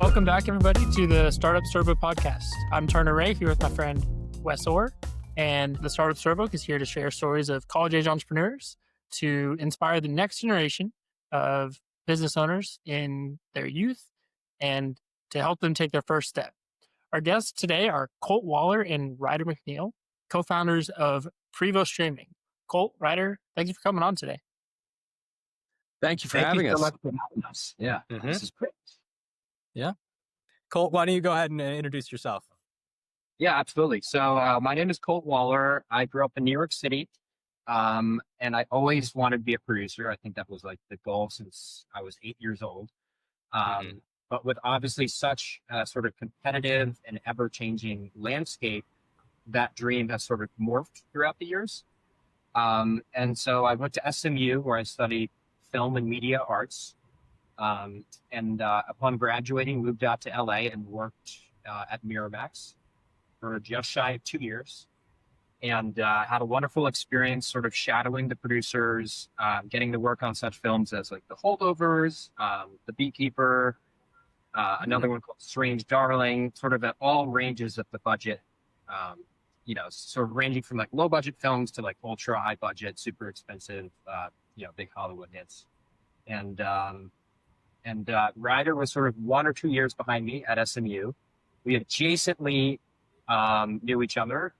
Welcome back, everybody, to the Startup Storybook podcast. I'm Turner Ray here with my friend Wes Orr, and the Startup Storybook is here to share stories of college-age entrepreneurs to inspire the next generation of business owners in their youth and to help them take their first step. Our guests today are Colt Waller and Ryder McNeal, co-founders of Prevo Streaming. Colt, Ryder, thank you for coming on today. Thank you for having us. So much for having us. Yeah, This is great. Yeah. Colt, why don't you go ahead and introduce yourself? Yeah, absolutely. So my name is Colt Waller. I grew up in New York City, and I always wanted to be a producer. I think that was like the goal since I was 8 years old. But with obviously such a sort of competitive and ever-changing landscape, that dream has sort of morphed throughout the years. And so I went to SMU where I studied film and media arts. And upon graduating, moved out to LA and worked at Miramax for just shy of 2 years, and had a wonderful experience sort of shadowing the producers, getting to work on such films as like The Holdovers, The Beekeeper, another one called Strange Darling, sort of at all ranges of the budget, sort of ranging from like low budget films to like ultra high budget, super expensive, big Hollywood hits. And Ryder was sort of 1 or 2 years behind me at SMU. We adjacently knew each other.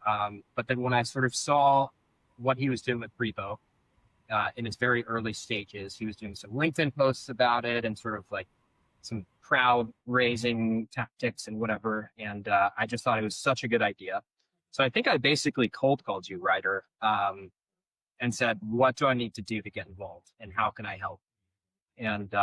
But then when I sort of saw what he was doing with Prevo in its very early stages, he was doing some LinkedIn posts about it and sort of like some crowd raising tactics and whatever. And I just thought it was such a good idea. So I think I basically cold called you, Ryder, and said, what do I need to do to get involved and how can I help? And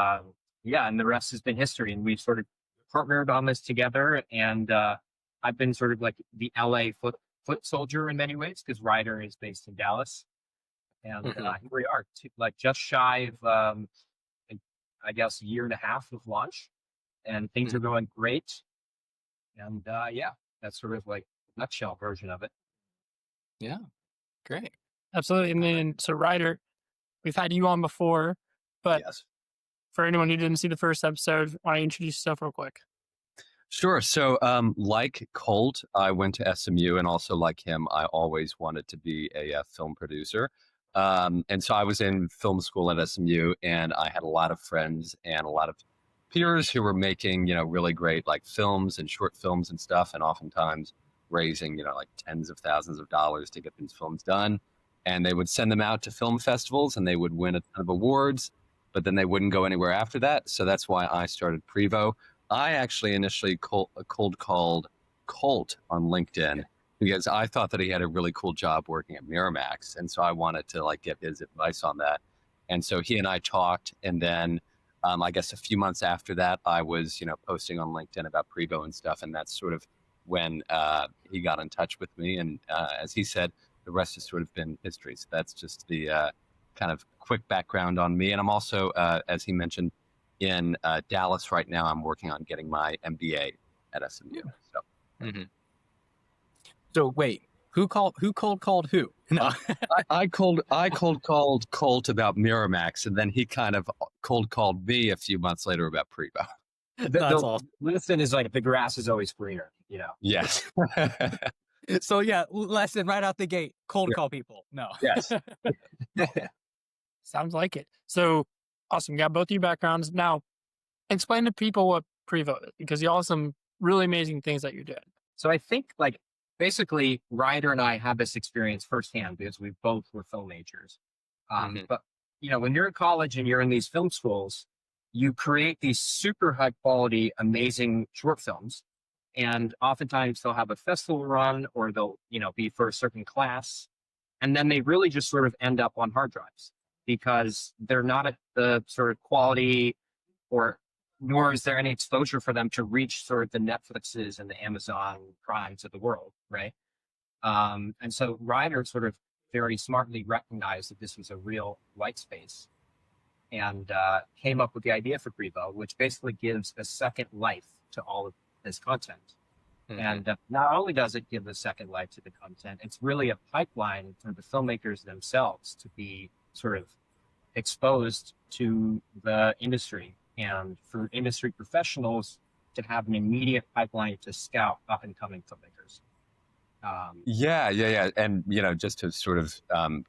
and the rest has been history. And we've sort of partnered on this together. And I've been sort of like the LA foot soldier in many ways because Ryder is based in Dallas. And here we are, like just shy of, I guess, a year and a half of launch. And things are going great. And that's sort of like a nutshell version of it. Yeah, great. Absolutely. And then, so Ryder, we've had you on before, but Yes. For anyone who didn't see the first episode, why don't you introduce yourself real quick? Sure. So like Colt, I went to SMU, and also like him, I always wanted to be a film producer. And so I was in film school at SMU, and I had a lot of friends and a lot of peers who were making, really great like films and short films and stuff, and oftentimes raising, like tens of thousands of dollars to get these films done. And they would send them out to film festivals and they would win a ton of awards, but then they wouldn't go anywhere after that. So that's why I started Prevo. I actually initially cold called Colt on LinkedIn because I thought that he had a really cool job working at Miramax. And so I wanted to like get his advice on that. And so he and I talked. And then I guess a few months after that, I was, posting on LinkedIn about Prevo and stuff. And that's sort of when he got in touch with me. And as he said, the rest has sort of been history. So that's just the kind of quick background on me. And I'm also, as he mentioned, in Dallas right now. I'm working on getting my MBA at SMU. So, So wait, who cold called who? No. I cold called Colt about Miramax, and then he kind of cold called me a few months later about Prevo. That's awesome. Listen is like the grass is always greener, Yes. So yeah, lesson right out the gate, cold call people. No. Yes. Sounds like it. So awesome. Got both your backgrounds. Now, explain to people what Prevo is, because you all have some really amazing things that you're doing. So I think like basically Ryder and I have this experience firsthand because we both were film majors. But when you're in college and you're in these film schools, you create these super high quality, amazing short films. And oftentimes they'll have a festival run or they'll, be for a certain class. And then they really just sort of end up on hard drives because they're not at the sort of quality nor is there any exposure for them to reach sort of the Netflixes and the Amazon Primes of the world, right? And so Ryder sort of very smartly recognized that this was a real white space and came up with the idea for Prevo, which basically gives a second life to all of this content. And not only does it give a second life to the content, it's really a pipeline for the filmmakers themselves to be sort of exposed to the industry and for industry professionals to have an immediate pipeline to scout up and coming filmmakers. Yeah. And, just to sort of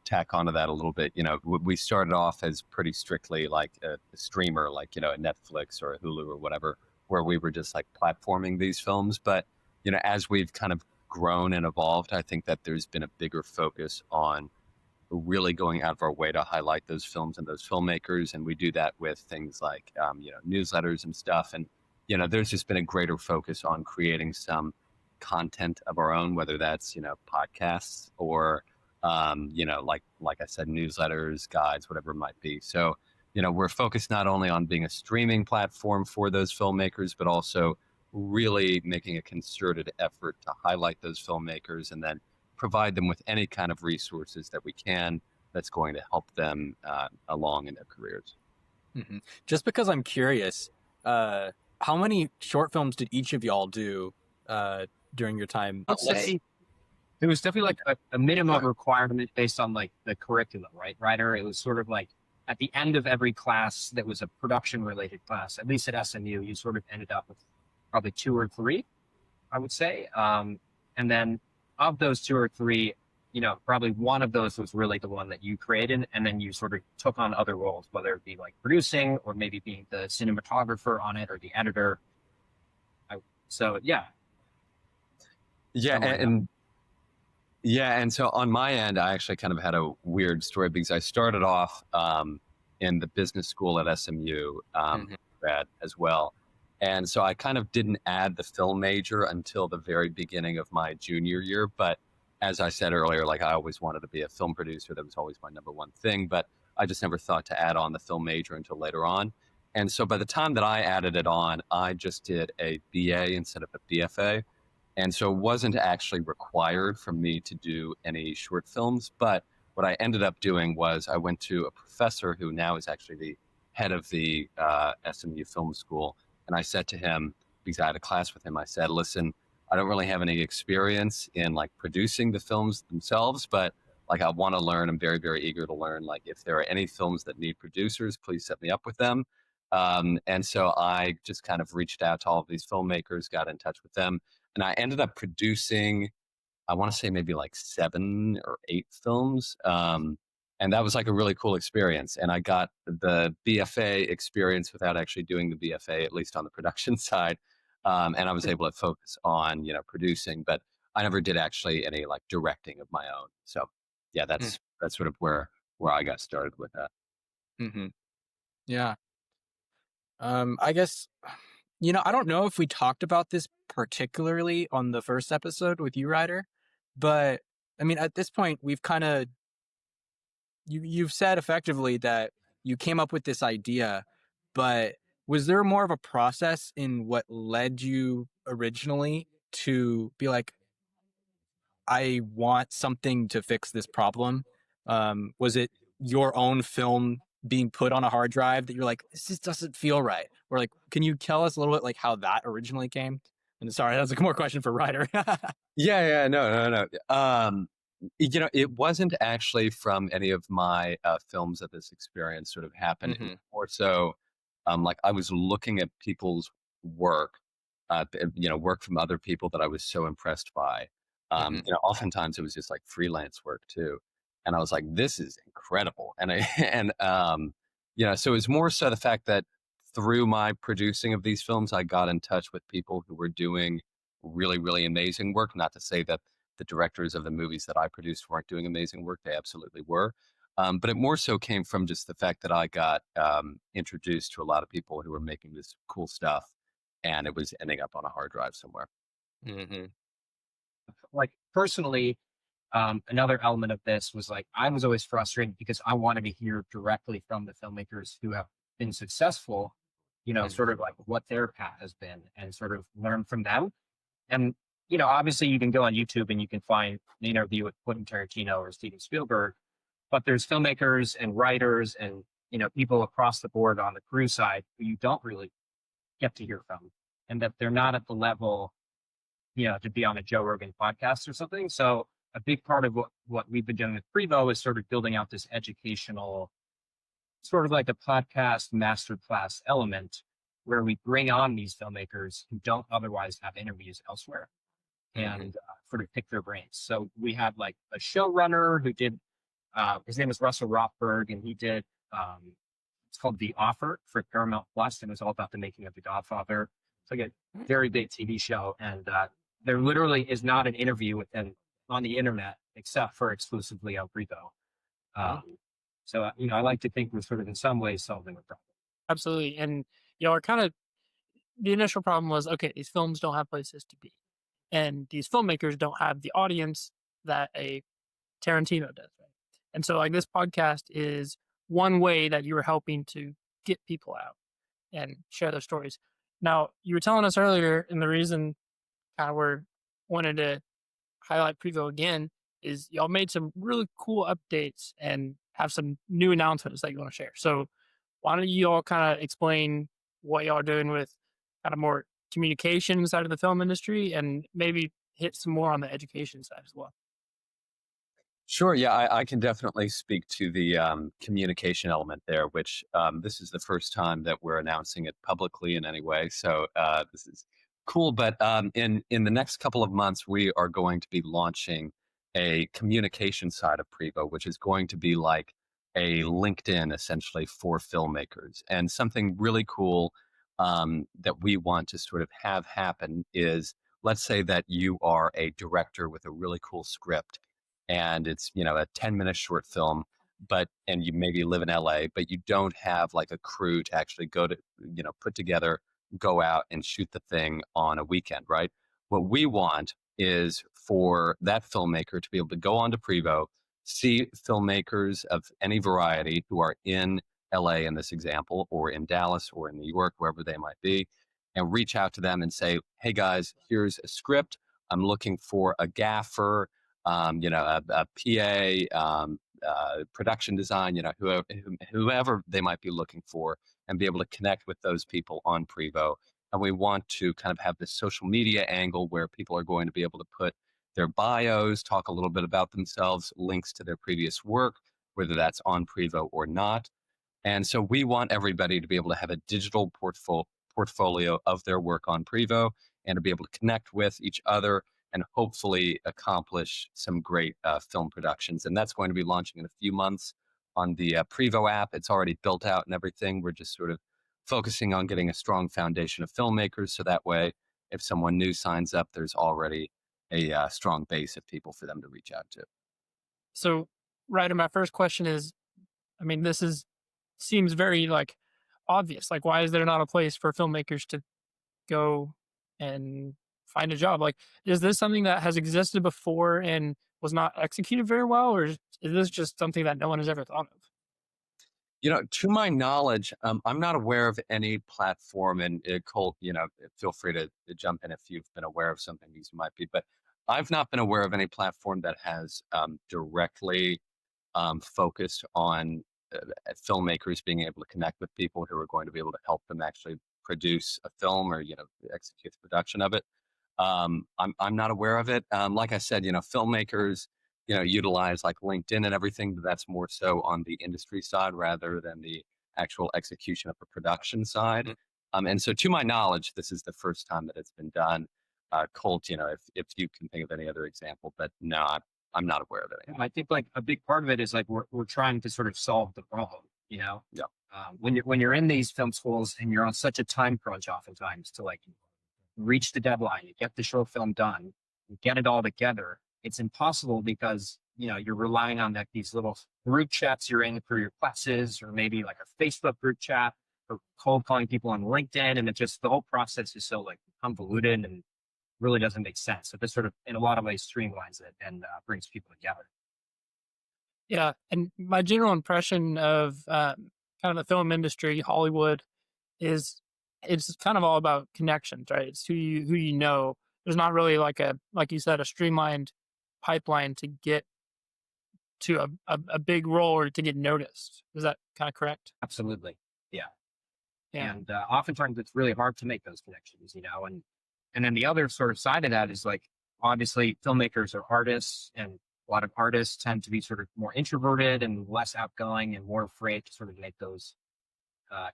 tack onto that a little bit, we started off as pretty strictly like a streamer, like, a Netflix or a Hulu or whatever, where we were just like platforming these films. But, as we've kind of grown and evolved, I think that there's been a bigger focus on really going out of our way to highlight those films and those filmmakers. And we do that with things like, newsletters and stuff. And, there's just been a greater focus on creating some content of our own, whether that's, podcasts or, like I said, newsletters, guides, whatever it might be. So, we're focused not only on being a streaming platform for those filmmakers, but also really making a concerted effort to highlight those filmmakers and then provide them with any kind of resources that we can that's going to help them along in their careers. Mm-hmm. Just because I'm curious, how many short films did each of y'all do during your time? I'd say there was definitely like a minimum requirement based on like the curriculum, right, Ryder? It was sort of like at the end of every class that was a production related class, at least at SMU, you sort of ended up with probably 2 or 3, I would say. And then of those 2 or 3, probably one of those was really the one that you created. And then you sort of took on other roles, whether it be like producing or maybe being the cinematographer on it or the editor. Yeah. And so on my end, I actually kind of had a weird story because I started off in the business school at SMU, grad as well. And so I kind of didn't add the film major until the very beginning of my junior year. But as I said earlier, like I always wanted to be a film producer. That was always my number one thing. But I just never thought to add on the film major until later on. And so by the time that I added it on, I just did a BA instead of a BFA. And so it wasn't actually required for me to do any short films. But what I ended up doing was I went to a professor who now is actually the head of the SMU Film School. And I said to him, because I had a class with him, I said, listen, I don't really have any experience in like producing the films themselves, but like I want to learn. I'm very, very eager to learn. Like if there are any films that need producers, please set me up with them. And so I just kind of reached out to all of these filmmakers, got in touch with them, and I ended up producing, I want to say maybe like 7 or 8 films. And that was like a really cool experience. And I got the BFA experience without actually doing the BFA, at least on the production side. And I was able to focus on, producing, but I never did actually any like directing of my own. So yeah, that's sort of where I got started with that. Mm-hmm. Yeah. I guess, I don't know if we talked about this particularly on the first episode with you, Ryder, but I mean, at this point, we've kind of, you've said effectively that you came up with this idea, but was there more of a process in what led you originally to be like, I want something to fix this problem? Was it your own film being put on a hard drive that you're like, this just doesn't feel right? Or like, can you tell us a little bit like how that originally came? And sorry, that was a more question for Ryder. No. It wasn't actually from any of my films that this experience sort of happened. Mm-hmm. Or so, like I was looking at people's work, work from other people that I was so impressed by. Oftentimes it was just like freelance work too. And I was like, this is incredible. So it was more so the fact that through my producing of these films, I got in touch with people who were doing really, really amazing work. Not to say that the directors of the movies that I produced weren't doing amazing work. They absolutely were. But it more so came from just the fact that I got introduced to a lot of people who were making this cool stuff, and it was ending up on a hard drive somewhere. Mm-hmm. Like personally, another element of this was like, I was always frustrated because I wanted to hear directly from the filmmakers who have been successful, sort of like what their path has been and sort of learn from them. And, obviously you can go on YouTube and you can find an interview with Quentin Tarantino or Steven Spielberg, but there's filmmakers and writers and, people across the board on the crew side who you don't really get to hear from, and that they're not at the level, to be on a Joe Rogan podcast or something. So a big part of what we've been doing with Prevo is sort of building out this educational, sort of like a podcast masterclass element where we bring on these filmmakers who don't otherwise have interviews elsewhere and sort of pick their brains. So we had like a showrunner who did, his name is Russell Rothberg, and he did, it's called The Offer for Paramount Plus, and it was all about the making of The Godfather. It's like a very big TV show, and there literally is not an interview with him on the internet except for exclusively on Prevo. So, I like to think we're sort of in some ways solving a problem. Absolutely. And, our kind of the initial problem was, okay, these films don't have places to be. And these filmmakers don't have the audience that a Tarantino does. Right? And so like this podcast is one way that you were helping to get people out and share their stories. Now, you were telling us earlier, and the reason kind of we're wanted to highlight Prevo again is y'all made some really cool updates and have some new announcements that you want to share. So why don't you all kind of explain what y'all are doing with kind of more communication side of the film industry and maybe hit some more on the education side as well? Sure. Yeah, I can definitely speak to the communication element there, which this is the first time that we're announcing it publicly in any way. So this is cool. But in the next couple of months, we are going to be launching a communication side of Prevo, which is going to be like a LinkedIn essentially for filmmakers. And something really cool that we want to sort of have happen is, let's say that you are a director with a really cool script and it's a 10-minute short film, and you maybe live in LA, but you don't have like a crew to actually go to put together, go out and shoot the thing on a weekend, right? What we want is for that filmmaker to be able to go onto Prevo, see filmmakers of any variety who are in LA in this example, or in Dallas or in New York, wherever they might be, and reach out to them and say, hey guys, here's a script. I'm looking for a gaffer, a PA, production design, whoever they might be looking for, and be able to connect with those people on Prevo. And we want to kind of have this social media angle where people are going to be able to put their bios, talk a little bit about themselves, links to their previous work, whether that's on Prevo or not. And so we want everybody to be able to have a digital portfolio of their work on Prevo and to be able to connect with each other and hopefully accomplish some great film productions. And that's going to be launching in a few months on the Prevo app. It's already built out and everything. We're just sort of focusing on getting a strong foundation of filmmakers. So that way, if someone new signs up, there's already a strong base of people for them to reach out to. So, Ryder, my first question is, this seems very like obvious. Like, why is there not a place for filmmakers to go and find a job? Like, is this something that has existed before and was not executed very well, or is this just something that no one has ever thought of? To my knowledge, I'm not aware of any platform, and Colt, feel free to jump in if you've been aware of something these might be, but I've not been aware of any platform that has directly focused on filmmakers being able to connect with people who are going to be able to help them actually produce a film or execute the production of it. I'm not aware of it. Like I said, filmmakers utilize like LinkedIn and everything, but that's more so on the industry side rather than the actual execution of the production side. And so, to my knowledge, this is the first time that it's been done. Colt, if you can think of any other example, but no, I'm not aware of it. I think like a big part of it is like we're trying to sort of solve the problem. Yeah. When you're in these film schools and you're on such a time crunch, oftentimes to like reach the deadline, you get the short film done, you get it all together. It's impossible because you're relying on like these little group chats you're in for your classes, or maybe like a Facebook group chat, or cold calling people on LinkedIn, and it's just the whole process is so like convoluted and really doesn't make sense. So this sort of, in a lot of ways, streamlines it and brings people together. Yeah, and my general impression of kind of the film industry, Hollywood, is it's kind of all about connections, right? It's who you know. There's not really like you said, a streamlined pipeline to get to a big role or to get noticed. Is that kind of correct? Absolutely, yeah. Yeah. And oftentimes it's really hard to make those connections, and then the other sort of side of that is like, obviously filmmakers are artists, and a lot of artists tend to be sort of more introverted and less outgoing and more afraid to sort of make those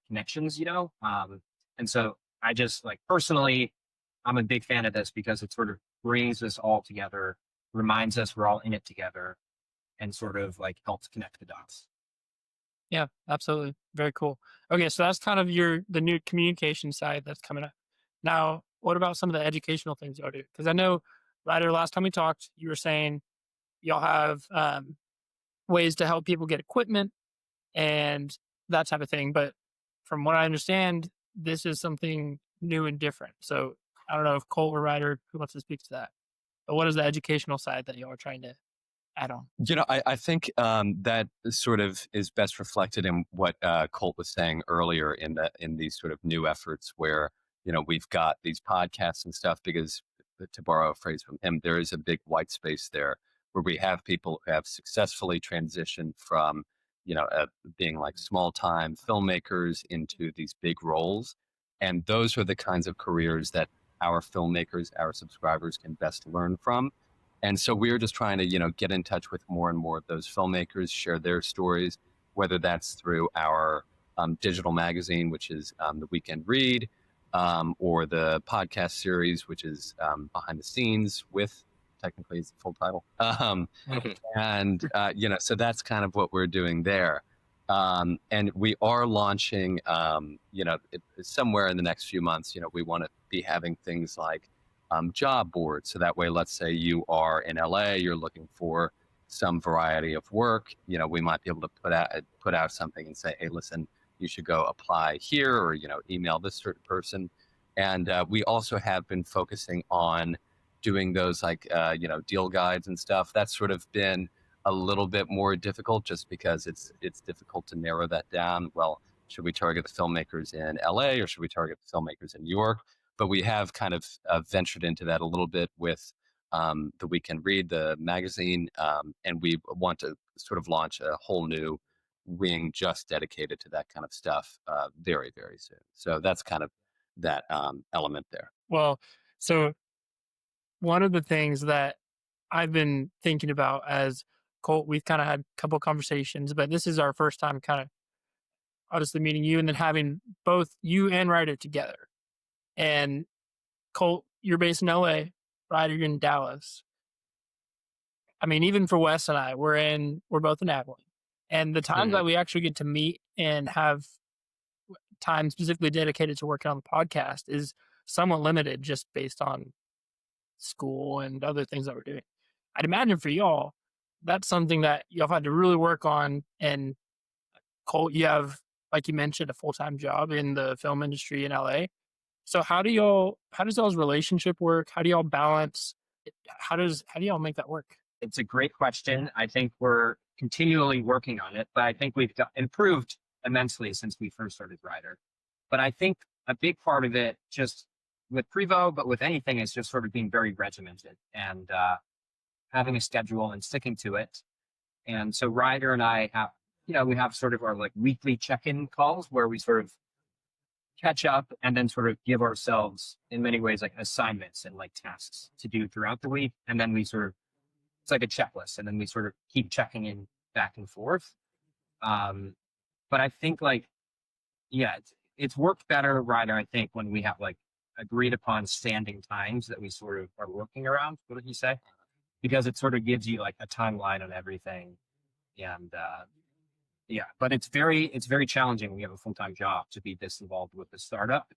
connections, And so I just like personally, I'm a big fan of this because it sort of brings us all together, reminds us we're all in it together, and sort of like helps connect the dots. Yeah, absolutely. Very cool. Okay, so that's kind of the new communication side that's coming up. Now, what about some of the educational things y'all do? Because I know, Ryder, last time we talked, you were saying y'all have ways to help people get equipment and that type of thing. But from what I understand, this is something new and different. So I don't know if Colt or Ryder who wants to speak to that. But what is the educational side that y'all are trying to add on? I think that sort of is best reflected in what Colt was saying earlier in these sort of new efforts where, we've got these podcasts and stuff because, to borrow a phrase from him, there is a big white space there where we have people who have successfully transitioned from, being like small time filmmakers into these big roles. And those are the kinds of careers that our filmmakers, our subscribers can best learn from. And so we're just trying to, get in touch with more and more of those filmmakers, share their stories, whether that's through our digital magazine, which is the Weekend Read, or the podcast series, which is Behind the Scenes with, technically it's the full title. And, so that's kind of what we're doing there. And we are launching, somewhere in the next few months, we want to be having things like job boards. So that way, let's say you are in LA, you're looking for some variety of work. We might be able to put out something and say, hey, listen, you should go apply here, or email this certain person. And we also have been focusing on doing those like deal guides and stuff. That's sort of been a little bit more difficult just because it's difficult to narrow that down. Well, should we target the filmmakers in LA or should we target the filmmakers in New York? But we have kind of ventured into that a little bit with the Weekend Read, the magazine, and we want to sort of launch a whole new wing just dedicated to that kind of stuff very, very soon. So that's kind of that element there. Well, so one of the things that I've been thinking about as Colt, we've kind of had a couple conversations, but this is our first time kind of honestly meeting you and then having both you and Ryder together. And Colt, you're based in LA, Ryder, you're in Dallas. I mean, even for Wes and I, we're both in Abilene. And the times that we actually get to meet and have time specifically dedicated to working on the podcast is somewhat limited just based on school and other things that we're doing. I'd imagine for y'all, that's something that y'all had to really work on. And Colt, you have, like you mentioned, a full-time job in the film industry in LA. So how does y'all's relationship work? How do y'all balance? How do y'all make that work? It's a great question. I think we're continually working on it, but I think we've improved immensely since we first started Ryder. But I think a big part of it, just with Prevo, but with anything, is just sort of being very regimented and having a schedule and sticking to it. And so Ryder and I have, we have sort of our like weekly check-in calls where we sort of catch up and then sort of give ourselves in many ways like assignments and like tasks to do throughout the week. And then we sort of, it's like a checklist, and then we sort of keep checking in back and forth. But I think like, yeah, it's worked better, Ryder, I think, when we have like agreed upon standing times that we sort of are working around. What did you say? Because it sort of gives you like a timeline on everything. And yeah, but it's very challenging when you have a full-time job to be this involved with the startup.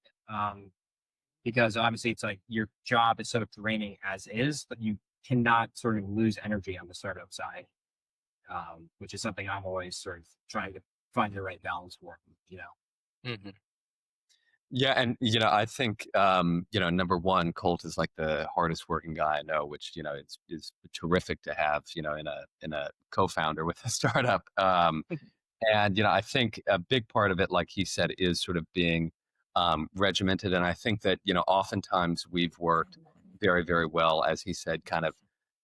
Because obviously it's like your job is sort of draining as is, but you cannot sort of lose energy on the startup side, which is something I'm always sort of trying to find the right balance for, Mm-hmm. Yeah. And, I think, number one, Colt is like the hardest working guy I know, which, is terrific to have, in a co-founder with a startup. And, I think a big part of it, like he said, is sort of being regimented. And I think that, oftentimes we've worked very, very well, as he said, kind of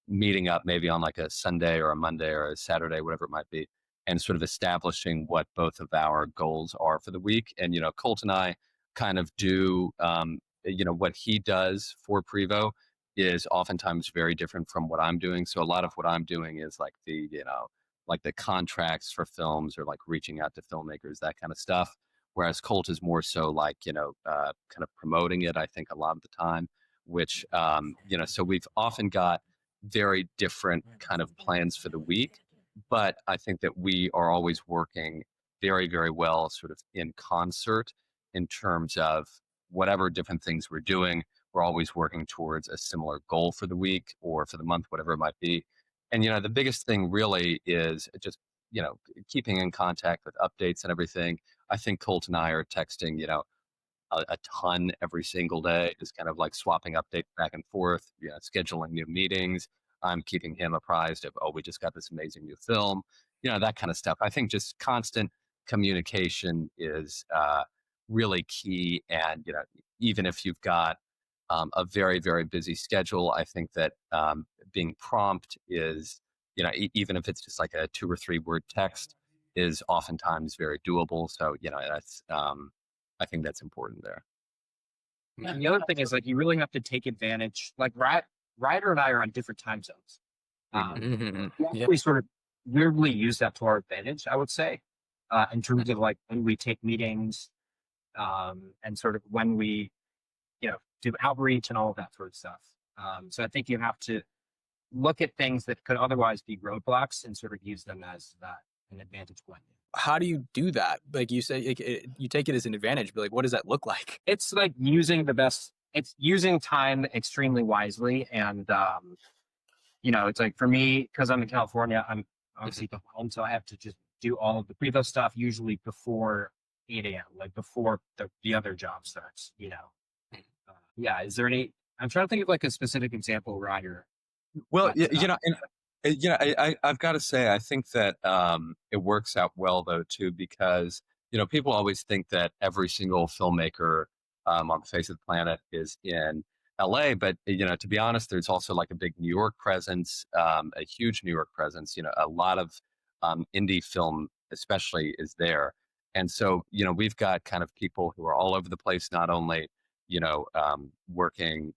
meeting up maybe on like a Sunday or a Monday or a Saturday, whatever it might be, and sort of establishing what both of our goals are for the week. And, Colt and I kind of do, what he does for Prevo is oftentimes very different from what I'm doing. So a lot of what I'm doing is like the contracts for films or like reaching out to filmmakers, that kind of stuff. whereas Colt is more so like, kind of promoting it, I think, a lot of the time, which, so we've often got very different kind of plans for the week, but I think that we are always working very, very well sort of in concert in terms of whatever different things we're doing. We're always working towards a similar goal for the week or for the month, whatever it might be. And, the biggest thing really is just, keeping in contact with updates and everything. I think Colt and I are texting, a ton every single day, just kind of like swapping updates back and forth, scheduling new meetings. I'm keeping him apprised of, oh, we just got this amazing new film, that kind of stuff. I think just constant communication is really key. And, even if you've got a very, very busy schedule, I think that being prompt is, even if it's just like a 2 or 3 word text, is oftentimes very doable. So, that's, I think that's important there. And the other thing is, like, you really have to take advantage. Like, Ryder and I are on different time zones. We sort of weirdly use that to our advantage, I would say, in terms of like when we take meetings, and sort of when we, do outreach and all of that sort of stuff. So I think you have to look at things that could otherwise be roadblocks and sort of use them as an advantage point. How do you do that? Like you say, you take it as an advantage, but like, what does that look like? It's like it's using time extremely wisely. And, it's like for me, because I'm in California, I'm obviously home, so I have to just do all of the Prevo stuff usually before 8 a.m., like before the other job starts, is there I'm trying to think of like a specific example, Ryder. Well, I've got to say, I think that it works out well though too, because people always think that every single filmmaker on the face of the planet is in LA, but to be honest, there's also like a big New York presence, a huge New York presence. A lot of indie film, especially, is there, and so we've got kind of people who are all over the place, not only working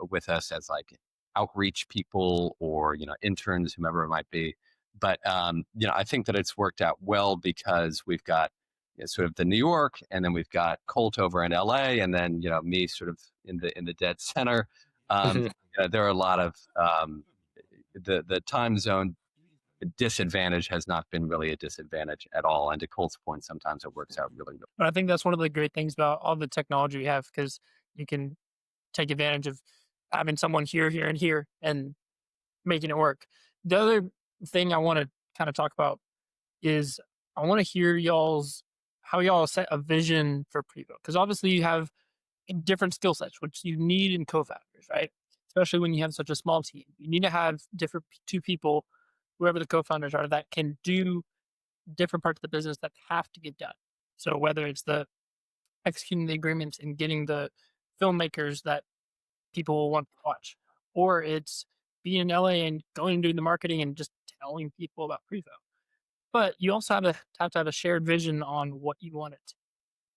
with us as like outreach people or interns, whomever it might be, but I think that it's worked out well because we've got sort of the New York, and then we've got Colt over in LA, and then me sort of in the dead center. There are a lot of the time zone disadvantage has not been really a disadvantage at all, and to Colt's point, sometimes it works out really well. But I think that's one of the great things about all the technology we have, because you can take advantage of having someone here, here, and here, and making it work. The other thing I want to kind of talk about is I want to hear how y'all set a vision for Prevo, because obviously you have different skill sets, which you need in co-founders, right? Especially when you have such a small team, you need to have different two people, whoever the co-founders are, that can do different parts of the business that have to get done. So whether it's the executing the agreements and getting the filmmakers that people will want to watch, or it's being in LA and going and doing the marketing and just telling people about Prevo. But you also have to have a shared vision on what you want it to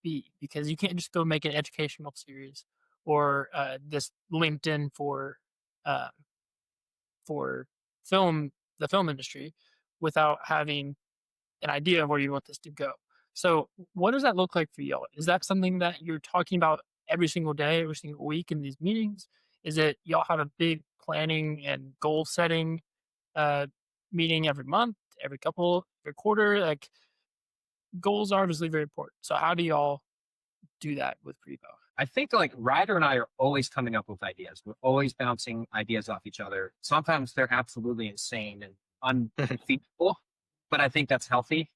be, because you can't just go make an educational series or this LinkedIn for the film industry without having an idea of where you want this to go. So what does that look like for y'all? Is that something that you're talking about every single day, every single week in these meetings? Is it y'all have a big planning and goal setting meeting every month, every quarter? Like, goals are obviously very important. So how do y'all do that with Prevo? I think like Ryder and I are always coming up with ideas. We're always bouncing ideas off each other. Sometimes they're absolutely insane and unfeasible, but I think that's healthy,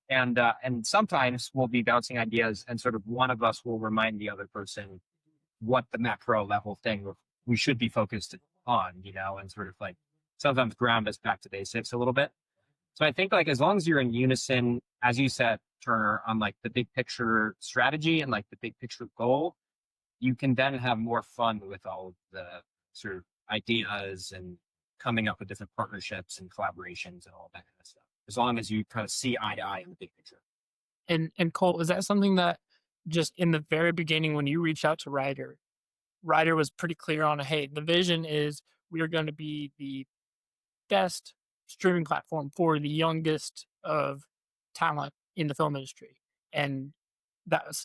And sometimes we'll be bouncing ideas, and sort of one of us will remind the other person what the macro level thing we should be focused on, and sort of like sometimes ground us back to basics a little bit. So I think like as long as you're in unison, as you said, Turner, on like the big picture strategy and like the big picture goal, you can then have more fun with all of the sort of ideas and coming up with different partnerships and collaborations and all that kind of stuff. As long as you kind of see eye to eye in the big picture. And Colt, is that something that just in the very beginning when you reached out to Ryder was pretty clear on, hey, the vision is we are going to be the best streaming platform for the youngest of talent in the film industry, and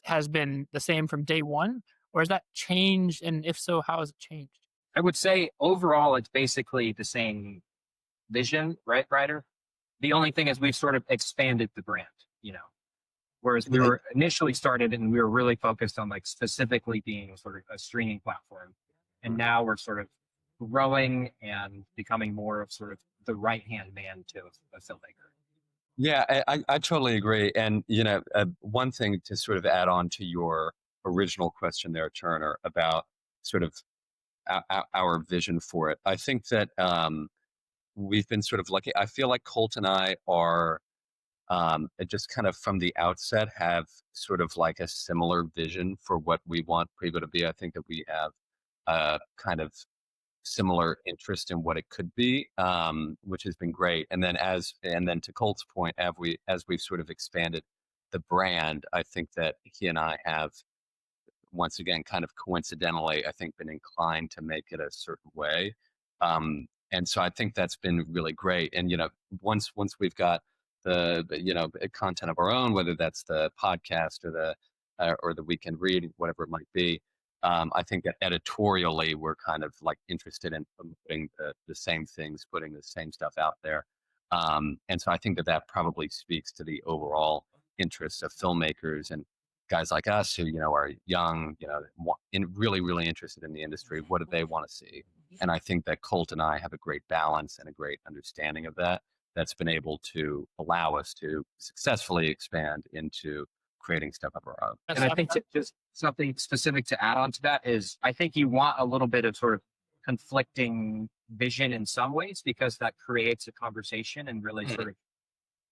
has been the same from day one, or has that changed? And if so, how has it changed? I would say overall, it's basically the same vision, right, Ryder? The only thing is we've sort of expanded the brand, whereas we were initially started and we were really focused on like specifically being sort of a streaming platform. And now we're sort of growing and becoming more of sort of the right-hand man to a filmmaker. Yeah, I totally agree. And, one thing to sort of add on to your original question there, Turner, about sort of our vision for it. I think that we've been sort of lucky. I feel like Colt and I are just kind of from the outset have sort of like a similar vision for what we want Prevo to be. I think that we have kind of similar interest in what it could be, which has been great. And then to Colt's point, as we've sort of expanded the brand, I think that he and I have once again kind of coincidentally, I think, been inclined to make it a certain way. And so I think that's been really great. And once we've got the content of our own, whether that's the podcast or the weekend read, whatever it might be. I think that editorially, we're kind of like interested in putting the same things, putting the same stuff out there. And so I think that probably speaks to the overall interests of filmmakers and guys like us who, are young, really, really interested in the industry. What do they want to see? And I think that Colt and I have a great balance and a great understanding of that. That's been able to allow us to successfully expand into creating stuff of our own. And I think just something specific to add on to that is I think you want a little bit of sort of conflicting vision in some ways, because that creates a conversation and really sort of,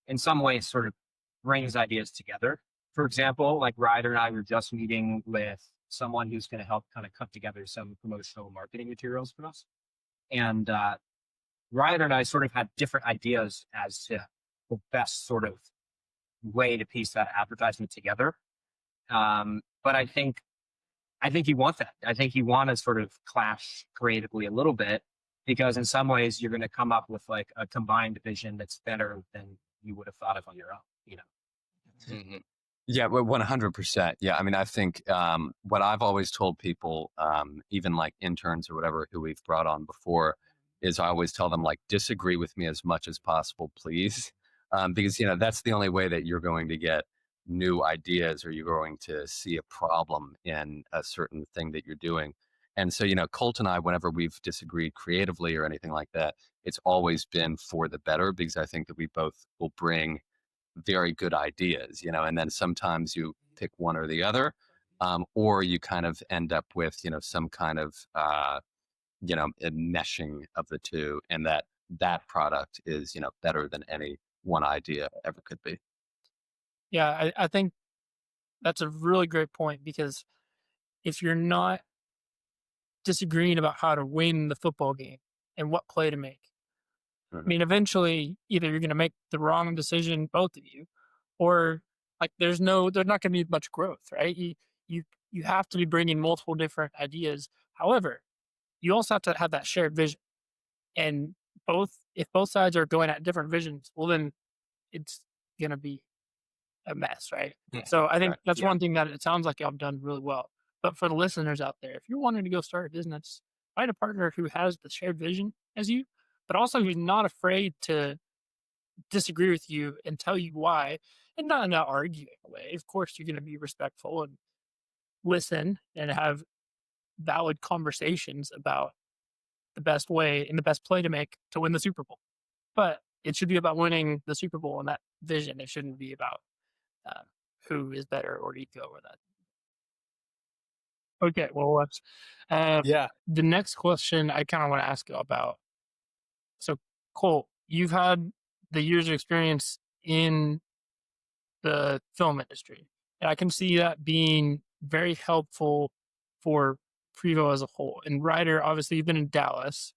in some ways, sort of brings ideas together. For example, like Ryder and I were just meeting with someone who's going to help kind of cut together some promotional marketing materials for us. And Ryder and I sort of had different ideas as to the best sort of way to piece that advertisement together. But I think you want that. I think you want to sort of clash creatively a little bit, because in some ways you're going to come up with like a combined vision that's better than you would have thought of on your own, Mm-hmm. Yeah, 100%. Yeah, I mean, I think what I've always told people, even like interns or whatever who we've brought on before, is I always tell them, like, disagree with me as much as possible, please. Because, that's the only way that you're going to get new ideas, or you're going to see a problem in a certain thing that you're doing. And so, Colt and I, whenever we've disagreed creatively or anything like that, it's always been for the better, because I think that we both will bring very good ideas, and then sometimes you pick one or the other, or you kind of end up with, some kind of, a meshing of the two, and that product is, better than any one idea ever could be. Yeah, I think that's a really great point, because if you're not disagreeing about how to win the football game and what play to make, I mean, eventually either you're going to make the wrong decision, both of you, or like there's not going to be much growth, right? You have to be bringing multiple different ideas. However, you also have to have that shared vision, and if both sides are going at different visions, well, then it's going to be a mess, right? Yeah. So I think that's one thing that it sounds like y'all have done really well. But for the listeners out there, if you're wanting to go start a business, find a partner who has the shared vision as you, but also who's not afraid to disagree with you and tell you why, and not in an arguing way. Of course, you're going to be respectful and listen and have valid conversations about the best way and the best play to make to win the Super Bowl. But it should be about winning the Super Bowl and that vision. It shouldn't be about who is better or ego or that. Okay, well, let's. The next question I kind of want to ask you about. So, Colt, you've had the years of experience in the film industry, and I can see that being very helpful for Prevo as a whole. And Ryder, obviously, you've been in Dallas,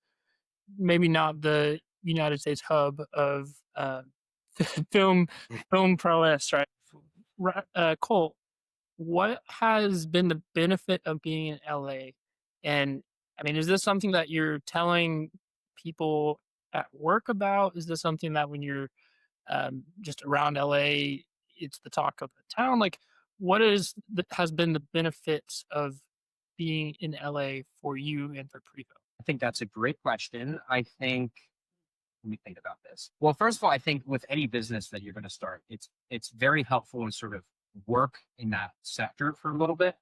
maybe not the United States hub of film prowess, right? Colt, what has been the benefit of being in LA? And I mean, is this something that you're telling people at work about? Is this something that when you're just around LA, it's the talk of the town? Like, has been the benefits of being in LA for you and for Prevo? I think that's a great question. I think, let me think about this. Well, first of all, I think with any business that you're going to start, it's very helpful to sort of work in that sector for a little bit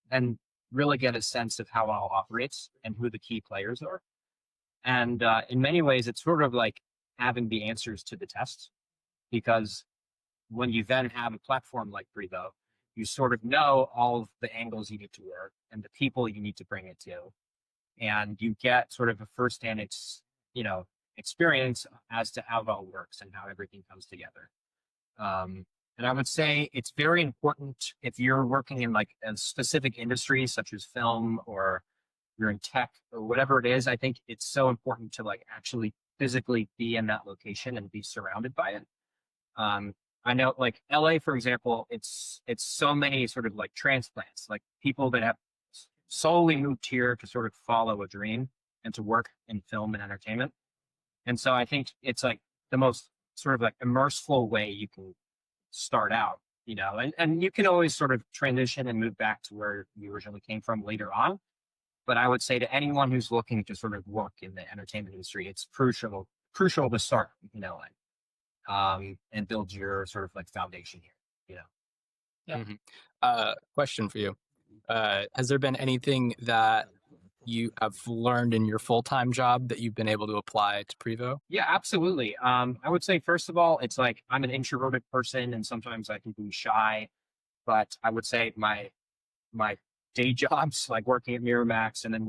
and really get a sense of how it all operates and who the key players are. And in many ways, it's sort of like having the answers to the tests, because when you then have a platform like Prevo, you sort of know all of the angles you need to work and the people you need to bring it to, and you get sort of a firsthand experience as to how it all works and how everything comes together. And I would say it's very important if you're working in like a specific industry such as film, or you're in tech or whatever it is. I think it's so important to like actually physically be in that location and be surrounded by it. I know like LA, for example, it's so many sort of like transplants, like people that have solely moved here to sort of follow a dream and to work in film and entertainment. And so I think it's like the most sort of like immerseful way you can start out, and you can always sort of transition and move back to where you originally came from later on. But I would say to anyone who's looking to sort of work in the entertainment industry, it's crucial to start, and build your sort of like foundation here, Yeah. Mm-hmm. Question for you. Has there been anything that you have learned in your full-time job that you've been able to apply to Prevo? Yeah, absolutely. I would say, first of all, it's like I'm an introverted person and sometimes I can be shy, but I would say my day jobs, like working at Miramax and then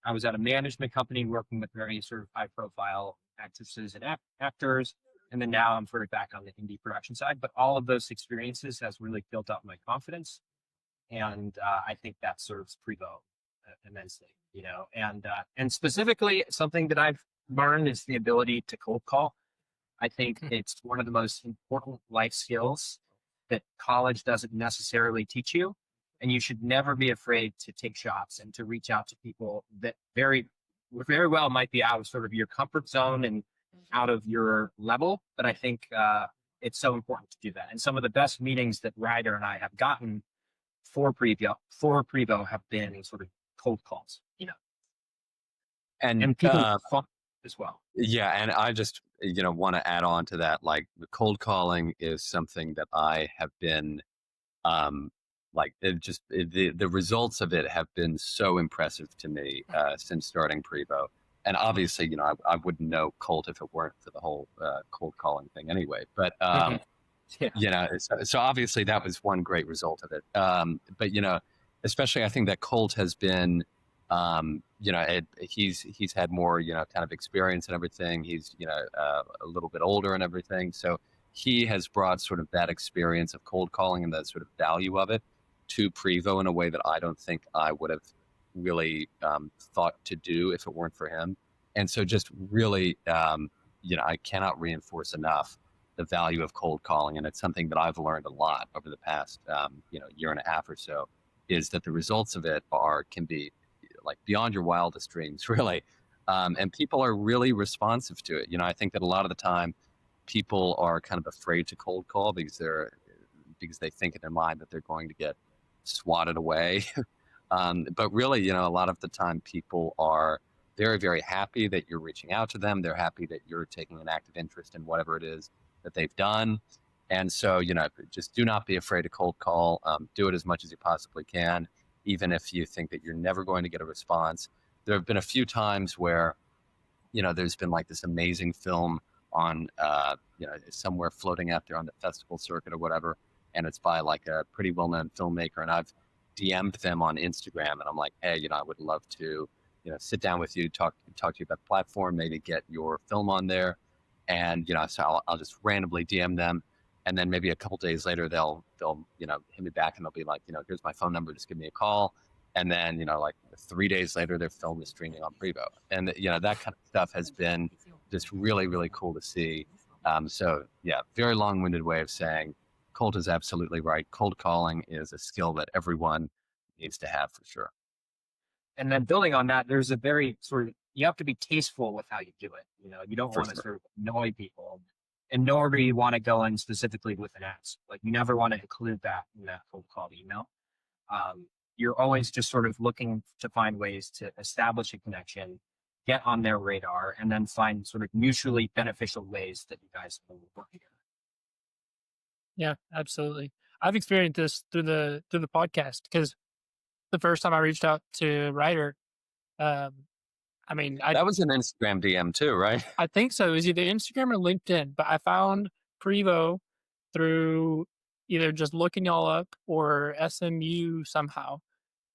I was at a management company working with very sort of high profile actresses and actors. And then now I'm sort of back on the indie production side, but all of those experiences has really built up my confidence. And I think that serves Prevo immensely, and specifically something that I've learned is the ability to cold call. I think it's one of the most important life skills that college doesn't necessarily teach you. And you should never be afraid to take shots and to reach out to people that very well might be out of sort of your comfort zone and out of your level. But I think it's so important to do that. And some of the best meetings that Ryder and I have gotten for Prevo have been sort of cold calls, and people fun as well. Yeah, and I just want to add on to that. Like, the cold calling is something that I have been the results of it have been so impressive to me since starting Prevo. And obviously, I wouldn't know Colt if it weren't for the whole cold calling thing anyway. But so obviously that was one great result of it. But especially I think that Colt has been, he's had more, kind of experience and everything. He's, a little bit older and everything. So he has brought sort of that experience of cold calling and that sort of value of it to Prevo in a way that I don't think I would have really thought to do if it weren't for him. And so just really, I cannot reinforce enough the value of cold calling. And it's something that I've learned a lot over the past, year and a half or so, is that the results of it can be like beyond your wildest dreams, really. And people are really responsive to it. I think that a lot of the time people are kind of afraid to cold call because they think in their mind that they're going to get swatted away. But really, a lot of the time people are very, very happy that you're reaching out to them. They're happy that you're taking an active interest in whatever it is that they've done. And so, just do not be afraid to cold call. Do it as much as you possibly can, even if you think that you're never going to get a response. There have been a few times where, there's been like this amazing film on, somewhere floating out there on the festival circuit or whatever. And it's by like a pretty well-known filmmaker. And I've DM'd them on Instagram and I'm like, hey, I would love to, sit down with you, talk to you about the platform, maybe get your film on there. And, so I'll just randomly DM them. And then maybe a couple days later, they'll hit me back and they'll be like, here's my phone number, just give me a call. And then, like 3 days later, their film is streaming on Prevo. And, that kind of stuff has been just really, really cool to see. So yeah, very long-winded way of saying Colt is absolutely right. Cold calling is a skill that everyone needs to have for sure. And then building on that, there's a very sort of, you have to be tasteful with how you do it. You don't want to sort of annoy people. and nor do you want to go in specifically with an ask. Like you never want to include that in that cold call email. You're always just sort of looking to find ways to establish a connection, get on their radar, and then find sort of mutually beneficial ways that you guys will work together. Yeah, absolutely. I've experienced this through the podcast because the first time I reached out to Ryder, I That was an Instagram DM too, right? I think so. It was either Instagram or LinkedIn, but I found Prevo through either just looking y'all up or SMU somehow,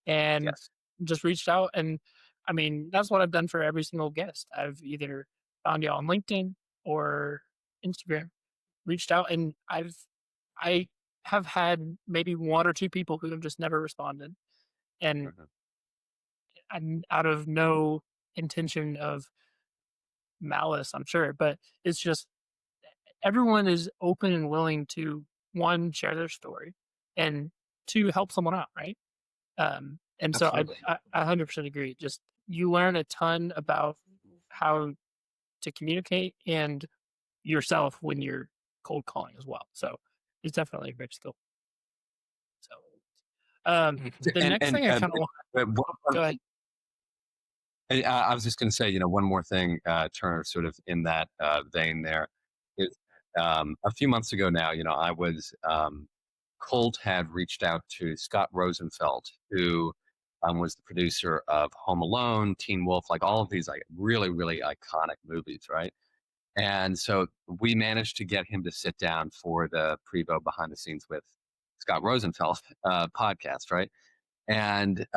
and Yes. just reached out. And that's what I've done for every single guest. I've either found y'all on LinkedIn or Instagram, reached out, and I have had maybe one or two people who have just never responded, and Mhm. I'm out of no intention of malice, I'm sure, but it's just everyone is open and willing to one, share their story, and two, help someone out, right? And so Absolutely. I 100% agree. Just you learn a ton about how to communicate and yourself when you're cold calling as well. So it's definitely a great skill. So the And next thing I kind of go ahead. I was just going to say, one more thing, Turner, sort of in that vein there is a few months ago now, I was, Colt had reached out to Scott Rosenfeld, who was the producer of Home Alone, Teen Wolf, like all of these like really, really iconic movies, right? And so we managed to get him to sit down for the Prevo Behind the Scenes with Scott Rosenfeld podcast, right? And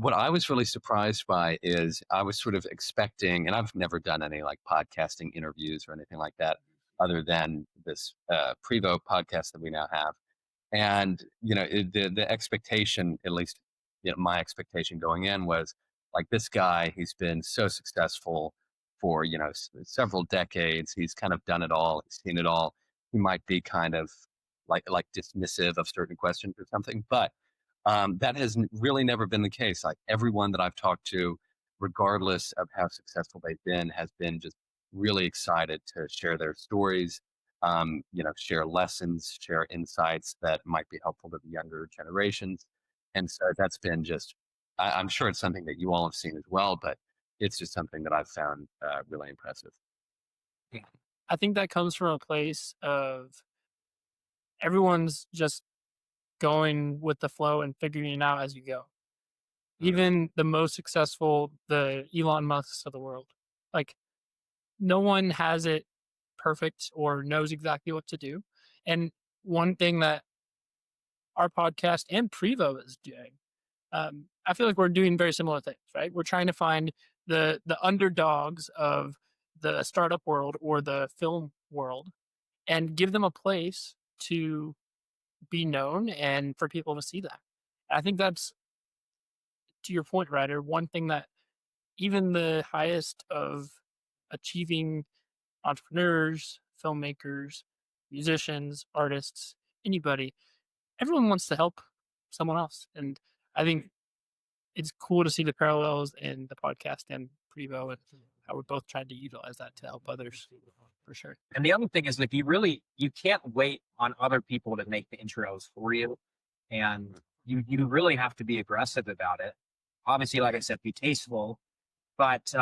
what I was really surprised by is I was sort of expecting, and I've never done any like podcasting interviews or anything like that, other than this Prevo podcast that we now have. And the expectation, at least my expectation going in was like this guy. He's been so successful for several decades. He's kind of done it all. He's seen it all. He might be kind of like dismissive of certain questions or something, but that has really never been the case. Like everyone that I've talked to, regardless of how successful they've been, has been just really excited to share their stories, share lessons, share insights that might be helpful to the younger generations. And so that's been just, I'm sure it's something that you all have seen as well, but it's just something that I've found really impressive. I think that comes from a place of everyone's just going with the flow and figuring it out as you go. Even the most successful, the Elon Musks of the world, like no one has it perfect or knows exactly what to do. And one thing that our podcast and Prevo is doing, I feel like we're doing very similar things, right? We're trying to find the underdogs of the startup world or the film world and give them a place to be known and for people to see that. I think that's, to your point, Ryder, one thing that even the highest of achieving entrepreneurs, filmmakers, musicians, artists, anybody, everyone wants to help someone else. And I think it's cool to see the parallels in the podcast and Prevo and how we're both trying to utilize that to help others for sure. And the other thing is like you can't wait on other people to make the intros for you. And you really have to be aggressive about it. Obviously, like I said, be tasteful, but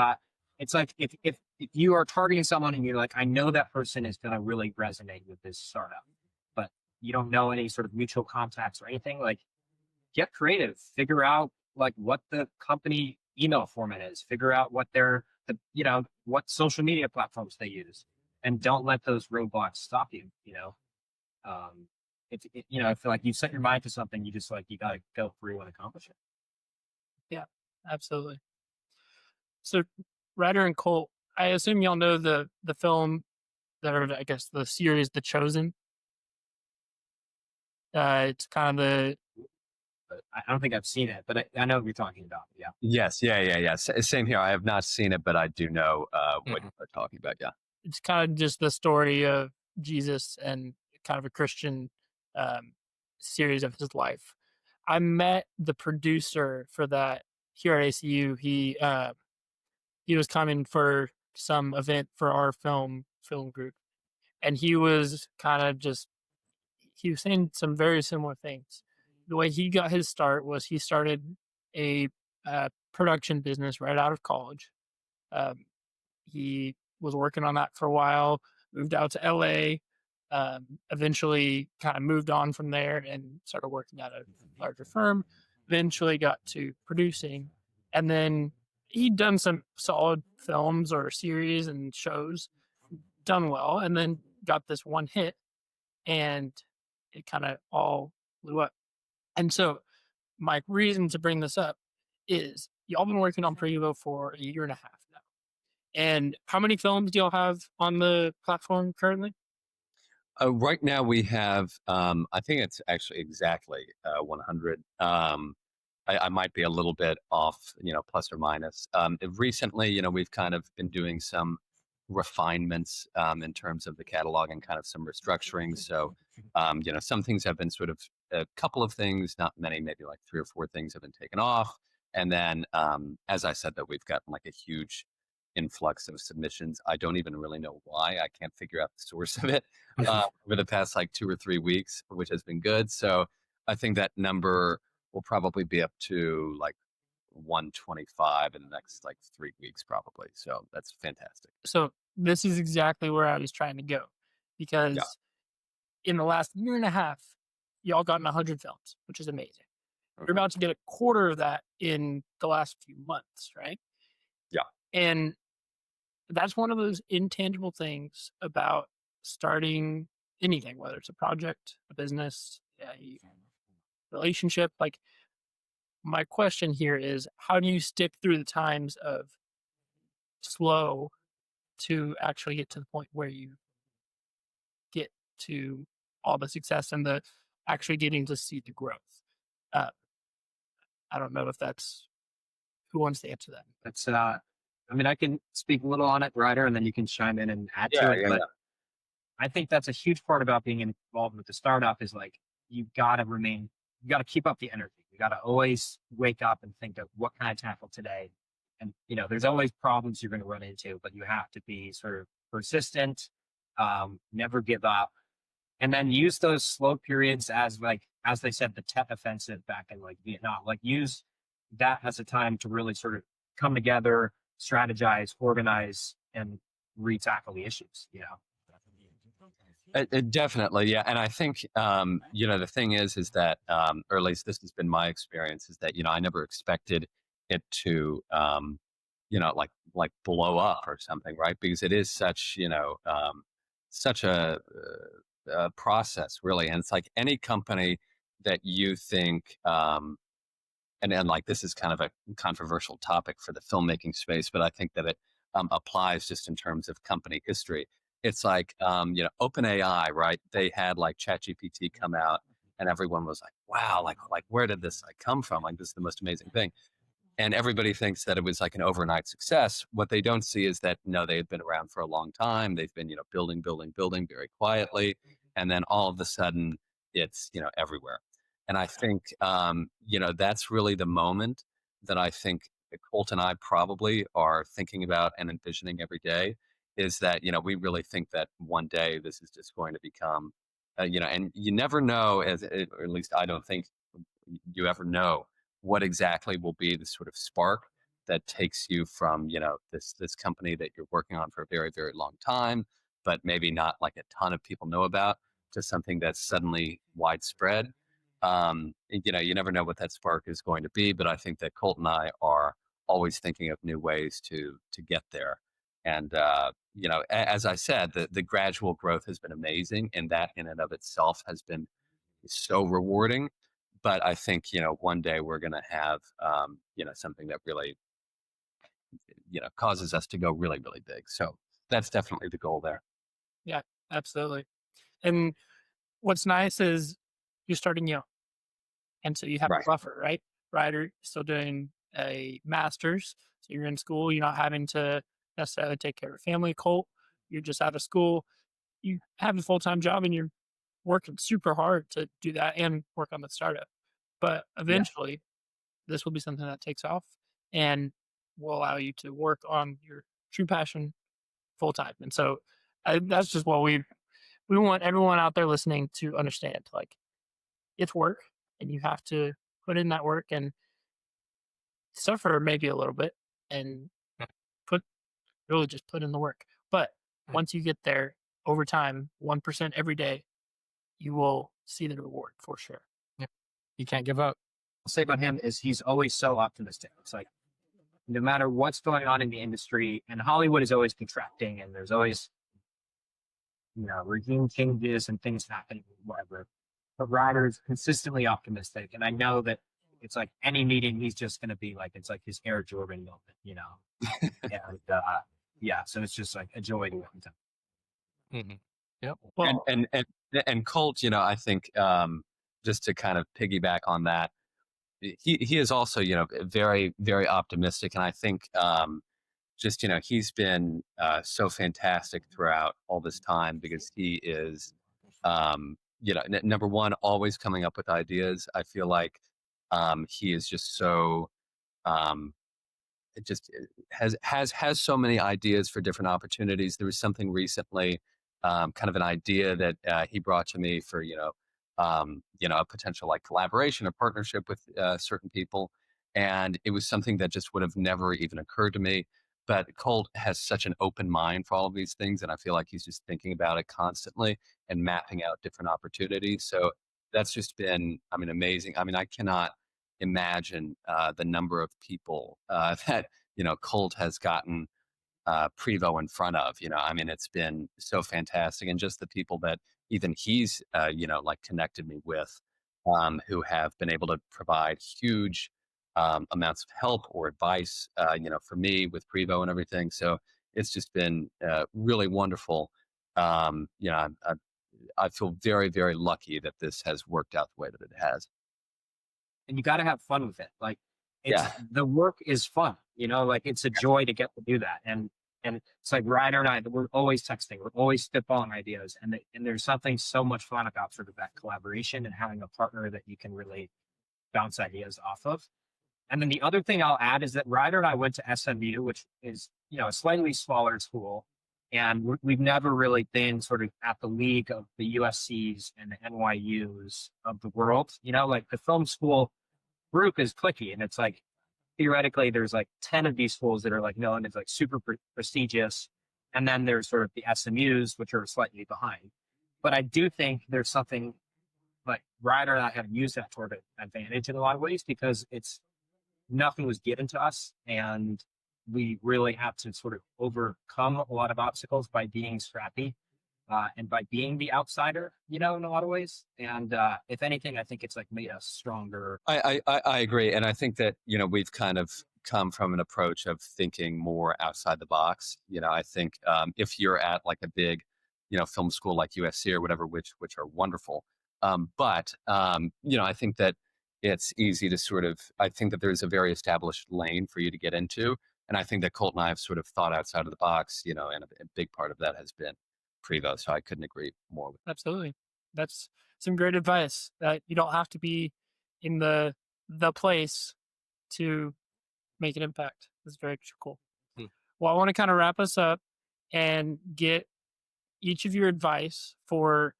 it's like if you are targeting someone and you're like, I know that person is going to really resonate with this startup, but you don't know any sort of mutual contacts or anything, like get creative, figure out like what the company email format is, figure out what what social media platforms they use, and don't let those roadblocks stop you. I feel like you set your mind to something, you just you got to go through and accomplish it. Yeah, absolutely. So Ryder and Colt, I assume y'all know the film or I guess the series The Chosen. It's kind of the But I don't think I've seen it, but I know what you're talking about. Yeah. Yes, yeah. Same here. I have not seen it, but I do know what you're talking about. Yeah. it's kind of just the story of Jesus and kind of a Christian series of his life. I met the producer for that here at ACU. He was coming for some event for our film group, And he was kind of just, he was saying some very similar things. The way he got his start was he started a production business right out of college. Um, he was working on that for a while, moved out to LA, eventually kind of moved on from there and started working at a larger firm, eventually got to producing. And then he'd done some solid films or series and shows, done well, and then got this one hit and it kind of all blew up. And so my reason to bring this up is y'all been working on Prevo for a year and a half now. And how many films do y'all have on the platform currently? Right now we have, I think it's actually exactly 100. I might be a little bit off, plus or minus. Recently, we've kind of been doing some refinements in terms of the catalog and kind of some restructuring. So, some things have been sort of a couple of things, not many, maybe like 3 or 4 things have been taken off. And then, as I said, that we've gotten like a huge influx of submissions. I don't even really know why. I can't figure out the source of it over the past like 2 or 3 weeks, which has been good. So I think that number will probably be up to like 125 in the next like 3 weeks, probably. So that's fantastic. So this is exactly where I was trying to go, because Yeah. in the last year and a half, y'all gotten 100 films, which is amazing. You're about to get a quarter of that in the last few months, right? Yeah. And that's one of those intangible things about starting anything, whether it's a project, a business, a relationship. Like, my question here is, how do you stick through the times of slow to actually get to the point where you get to all the success and the actually getting to see the growth? Uh, I don't know if that's, who wants to answer that. That's I mean, I can speak a little on it, Ryder, and then you can chime in and add to it. But I think that's a huge part about being involved with the startup is like you gotta keep up the energy. You gotta always wake up and think of what can I tackle today. And there's always problems you're going to run into, but you have to be sort of persistent, never give up, and then use those slow periods as they said, the Tet Offensive back in like Vietnam. Like use that as a time to really sort of come together, strategize, organize, and re-tackle the issues. Definitely, yeah. And I think the thing is that, or at least this has been my experience, is that I never expected it to like blow up or something, right? Because it is such such a process, really. And it's like any company that you think, and like this is kind of a controversial topic for the filmmaking space, but I think that it applies just in terms of company history. It's like, OpenAI, right? They had like ChatGPT come out, and everyone was like, "Wow, like where did this like come from? Like this is the most amazing thing." And everybody thinks that it was like an overnight success. What they don't see is that no, they had been around for a long time. They've been building very quietly, and then all of a sudden, it's everywhere. And I think that's really the moment that I think that Colt and I probably are thinking about and envisioning every day, is that we really think that one day this is just going to become and you never know, or at least I don't think you ever know what exactly will be the sort of spark that takes you from this company that you're working on for a very, very long time, but maybe not like a ton of people know about, to something that's suddenly widespread. You never know what that spark is going to be, but I think that Colt and I are always thinking of new ways to get there. And as I said, the gradual growth has been amazing, and that in and of itself has been so rewarding. But I think one day we're going to have something that really causes us to go really, really big. So that's definitely the goal there. Yeah, absolutely. And what's nice is you're starting young. And so you have Right. a buffer, right? Ryder still doing a master's. So you're in school. You're not having to necessarily take care of family. Colt, you're just out of school. You have a full-time job and you're working super hard to do that and work on the startup. But eventually, this will be something that takes off and will allow you to work on your true passion full time. And so that's just what we we want everyone out there listening to understand, like, it's work and you have to put in that work and suffer maybe a little bit and put really just put in the work. But once you get there over time, 1% every day, you will see the reward for sure. Yeah. You can't give up. I'll say about him is he's always so optimistic. It's like, no matter what's going on in the industry, and Hollywood is always contracting, and there's always, regime changes and things happening, whatever. But Ryder's consistently optimistic, and I know that it's like any meeting, he's just going to be like, it's like his Air Jordan moment, and yeah, so it's just like a joy to work with him. Mm-hmm. Yep. Well, And Colt, I think just to kind of piggyback on that, he is also, very, very optimistic. And I think just, he's been so fantastic throughout all this time because he is, number one, always coming up with ideas. I feel like he is just so, it just has so many ideas for different opportunities. There was something recently, kind of an idea that he brought to me for, a potential like collaboration or partnership with certain people. And it was something that just would have never even occurred to me. But Colt has such an open mind for all of these things. And I feel like he's just thinking about it constantly and mapping out different opportunities. So that's just been, amazing. I cannot imagine the number of people that, Colt has gotten Prevo in front of. It's been so fantastic. And just the people that even he's, like connected me with, who have been able to provide huge amounts of help or advice, for me with Prevo and everything. So it's just been really wonderful. I feel very, very lucky that this has worked out the way that it has. And you got to have fun with it. Like, Yeah. the work is fun, like it's a joy to get to do that. And it's like Ryder and I, we're always texting, we're always spitballing ideas. And there's something so much fun about sort of that collaboration and having a partner that you can really bounce ideas off of. And then the other thing I'll add is that Ryder and I went to SMU, which is, a slightly smaller school. And we've never really been sort of at the league of the USCs and the NYUs of the world. Like the film school group is cliquey, and it's like, theoretically, there's like 10 of these schools that are like known as like super prestigious. And then there's sort of the SMUs, which are slightly behind. But I do think there's something like Ryder and I have used that toward an advantage in a lot of ways because nothing was given to us. And we really have to sort of overcome a lot of obstacles by being scrappy and by being the outsider, in a lot of ways. And if anything, I think it's like made us stronger. I agree. And I think that, we've kind of come from an approach of thinking more outside the box. I think if you're at like a big, film school like USC or whatever, which are wonderful. But I think that it's easy to I think that there's a very established lane for you to get into. And I think that Colt and I have sort of thought outside of the box, and a big part of that has been Prevo. So I couldn't agree more with. Absolutely. That's some great advice that you don't have to be in the place to make an impact. That's very cool. Well, I want to kind of wrap us up and get each of your advice for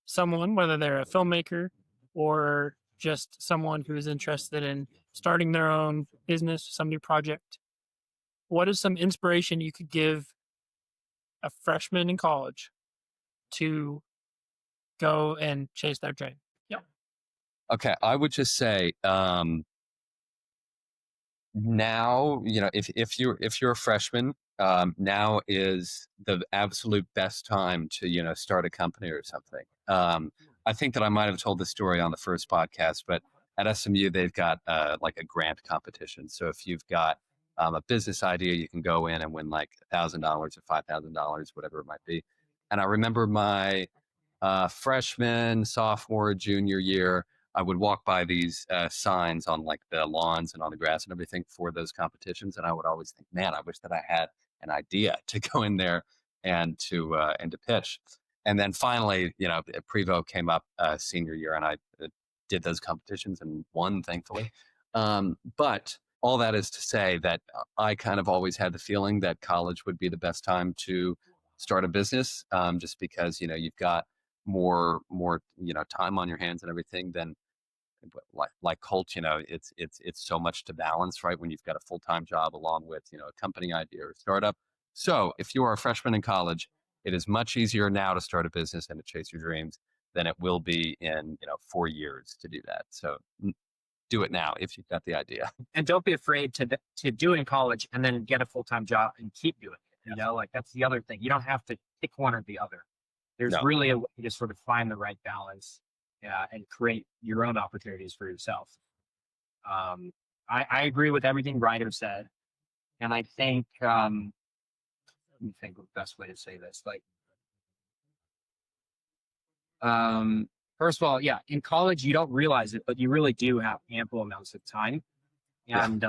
someone, whether they're a filmmaker or just someone who is interested in starting their own business, some new project. What is some inspiration you could give a freshman in college to go and chase their dream? Yeah. Okay. I would just say, now, if you're a freshman, now is the absolute best time to, start a company or something. I think that I might have told this story on the first podcast, but at SMU, they've got like a grant competition. So if you've got a business idea, you can go in and win like $1,000 or $5,000, whatever it might be. And I remember my freshman, sophomore, junior year, I would walk by these signs on like the lawns and on the grass and everything for those competitions. And I would always think, man, I wish that I had an idea to go in there and to pitch. And then finally, Prevo came up senior year, and I did those competitions and won, thankfully. But all that is to say that I kind of always had the feeling that college would be the best time to start a business, just because, you've got more, time on your hands and everything than like Colt, it's so much to balance, right? When you've got a full-time job along with, a company idea or startup. So if you are a freshman in college, it is much easier now to start a business and to chase your dreams than it will be in, 4 years to do that. So do it now if you've got the idea. And don't be afraid to do it in college and then get a full-time job and keep doing it. Like that's the other thing. You don't have to pick one or the other. There's really a way to sort of find the right balance and create your own opportunities for yourself. I agree with everything Ryder said. And I think, let me think of the best way to say this. First of all, in college, you don't realize it, but you really do have ample amounts of time. And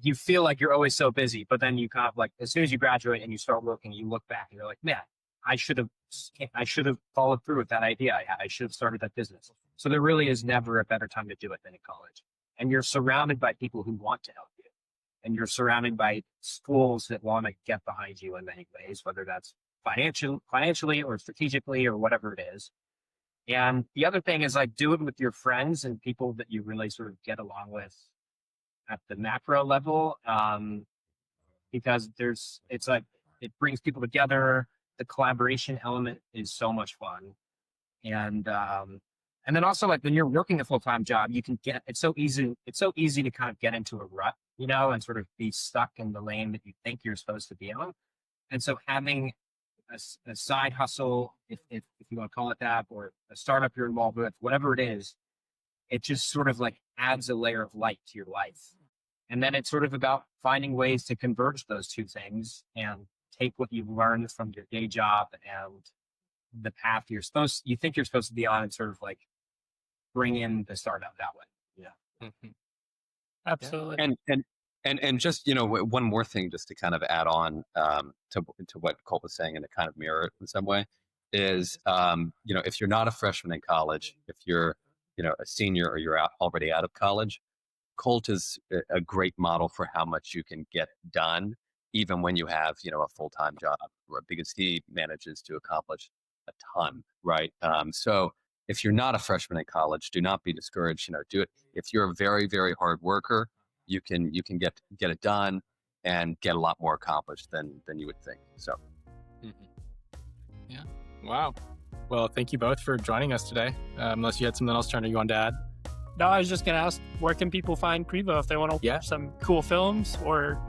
you feel like you're always so busy, but then you kind of as soon as you graduate and you start working, you look back and you're like, man, I should have followed through with that idea. I should have started that business. So there really is never a better time to do it than in college. And you're surrounded by people who want to help you. And you're surrounded by schools that want to get behind you in many ways, whether that's financially or strategically or whatever it is. And the other thing is do it with your friends and people that you really sort of get along with at the macro level. Because it brings people together. The collaboration element is so much fun. And then also when you're working a full-time job, it's so easy to kind of get into a rut, and sort of be stuck in the lane that you think you're supposed to be on. And so having a side hustle, if you want to call it that, or a startup you're involved with, whatever it is, it just sort of adds a layer of light to your life. And then it's sort of about finding ways to converge those two things and take what you've learned from your day job and the path you think you're supposed to be on, and sort of bring in the startup that way. Yeah. Mm-hmm. Absolutely. And just, one more thing just to kind of add on to what Colt was saying and to kind of mirror it in some way is, if you're not a freshman in college, if you're, a senior or you're already out of college, Colt is a great model for how much you can get done, even when you have, a full-time job, because he manages to accomplish a ton, right? So if you're not a freshman in college, do not be discouraged, do it. If you're a very, very hard worker, you can get it done and get a lot more accomplished than you would think. So, yeah, wow. Well, thank you both for joining us today. Unless you had something else, Turner, you wanted to add? No, I was just going to ask, where can people find Prevo if they want to watch some cool films or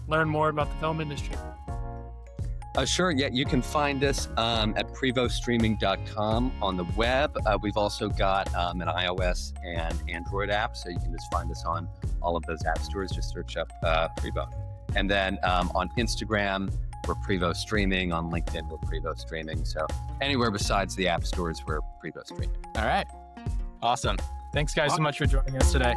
learn more about the film industry? Sure. Yeah, you can find us at prevostreaming.com on the web. We've also got an iOS and Android app, so you can just find us on all of those app stores. Just search up Prevo. And then on Instagram, we're Prevo Streaming. On LinkedIn, we're Prevo Streaming. So anywhere besides the app stores, we're Prevo Streaming. All right. Awesome. Thanks, guys, so much for joining us today.